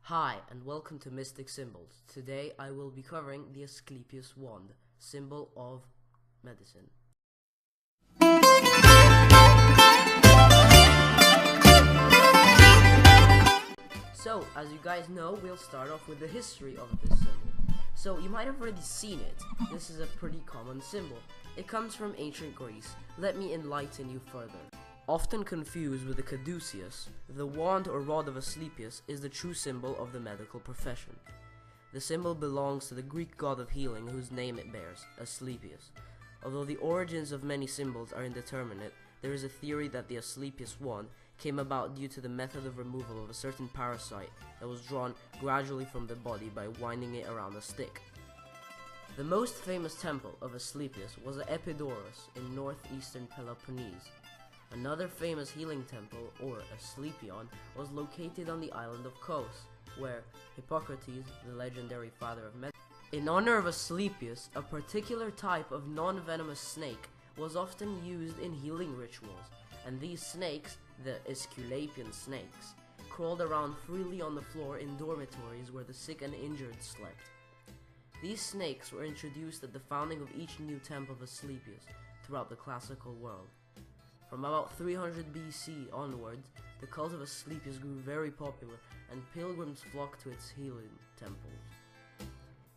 Hi, and welcome to Mystic Symbols. Today I will be covering the Asclepius Wand, symbol of medicine. So, as you guys know, we'll start off with the history of this symbol. So, you might have already seen it. This is a pretty common symbol. It comes from ancient Greece. Let me enlighten you further. Often confused with the caduceus, the wand or rod of Asclepius is the true symbol of the medical profession. The symbol belongs to the Greek god of healing whose name it bears, Asclepius. Although the origins of many symbols are indeterminate, there is a theory that the Asclepius wand came about due to the method of removal of a certain parasite that was drawn gradually from the body by winding it around a stick. The most famous temple of Asclepius was at Epidaurus in northeastern Peloponnese. Another famous healing temple, or Asclepion, was located on the island of Kos, where Hippocrates, the legendary father of medicine. In honor of Asclepius, a particular type of non-venomous snake was often used in healing rituals, and these snakes, the Asclepian snakes, crawled around freely on the floor in dormitories where the sick and injured slept. These snakes were introduced at the founding of each new temple of Asclepius throughout the classical world. From about 300 BC onwards, the cult of Asclepius grew very popular, and pilgrims flocked to its healing temples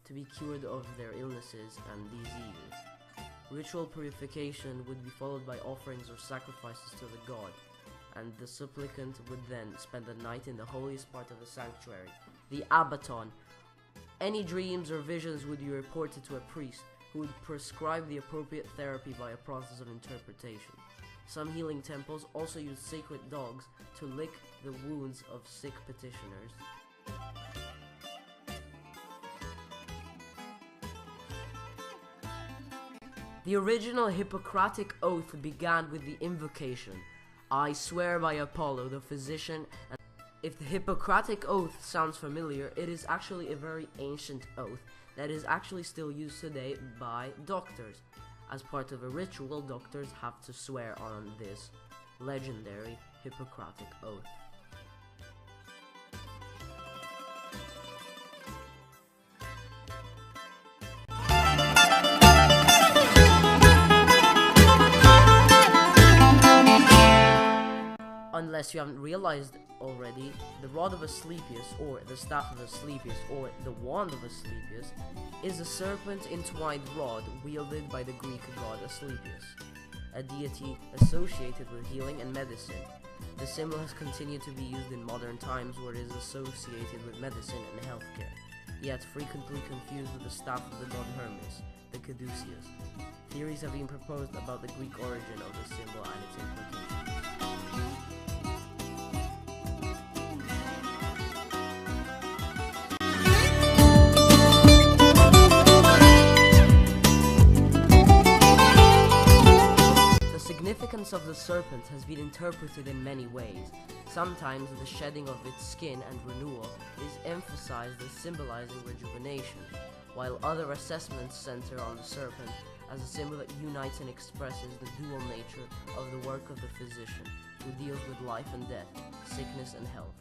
to be cured of their illnesses and diseases. Ritual purification would be followed by offerings or sacrifices to the god, and the supplicant would then spend the night in the holiest part of the sanctuary, the abaton. Any dreams or visions would be reported to a priest, who would prescribe the appropriate therapy by a process of interpretation. Some healing temples also use sacred dogs to lick the wounds of sick petitioners. The original Hippocratic oath began with the invocation, "I swear by Apollo, the physician," and if the Hippocratic oath sounds familiar, it is actually a very ancient oath that is actually still used today by doctors. As part of a ritual, doctors have to swear on this legendary Hippocratic oath. Unless you haven't realized already, the rod of Asclepius, or the staff of Asclepius, or the wand of Asclepius, is a serpent-entwined rod wielded by the Greek god Asclepius, a deity associated with healing and medicine. The symbol has continued to be used in modern times, where it is associated with medicine and healthcare, yet frequently confused with the staff of the god Hermes, the caduceus. Theories have been proposed about the Greek origin of the symbol and its implications. The significance of the serpent has been interpreted in many ways. Sometimes the shedding of its skin and renewal is emphasized as symbolizing rejuvenation, while other assessments center on the serpent as a symbol that unites and expresses the dual nature of the work of the physician, who deals with life and death, sickness and health.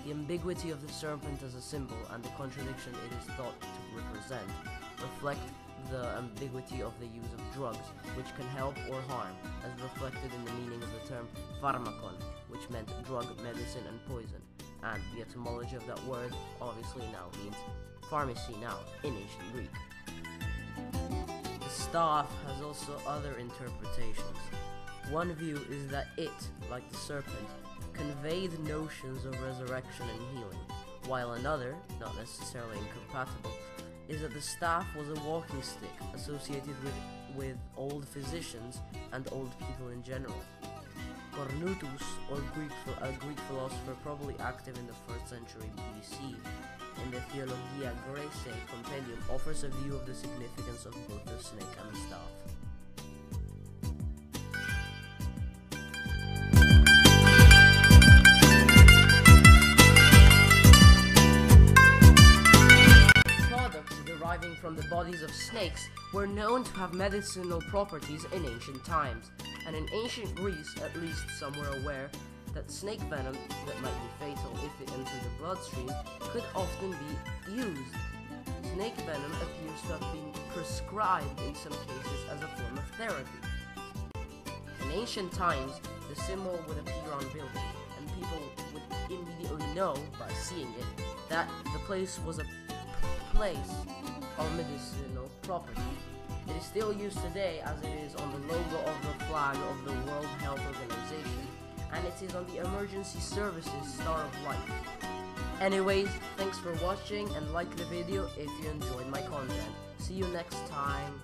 The ambiguity of the serpent as a symbol and the contradiction it is thought to represent reflect the ambiguity of the use of drugs, which can help or harm, as reflected in the meaning of the term pharmakon, which meant drug, medicine, and poison, and the etymology of that word obviously now means pharmacy now, in ancient Greek. The staff has also other interpretations. One view is that it, like the serpent, conveyed notions of resurrection and healing, while another, not necessarily incompatible, is that the staff was a walking stick associated with old physicians and old people in general. Cornutus, or a Greek philosopher probably active in the 1st century BC, in the Theologia Graecae compendium, offers a view of the significance of both the snake and the staff. Deriving from the bodies of snakes were known to have medicinal properties in ancient times, and in ancient Greece, at least some were aware, that snake venom, that might be fatal if it entered the bloodstream, could often be used. Snake venom appears to have been prescribed in some cases as a form of therapy. In ancient times, the symbol would appear on buildings, and people would immediately know, by seeing it, that the place was a place of medicinal property. It is still used today as it is on the logo of the flag of the World Health Organization, and it is on the Emergency Services Star of Life. Anyways, thanks for watching and like the video if you enjoyed my content. See you next time.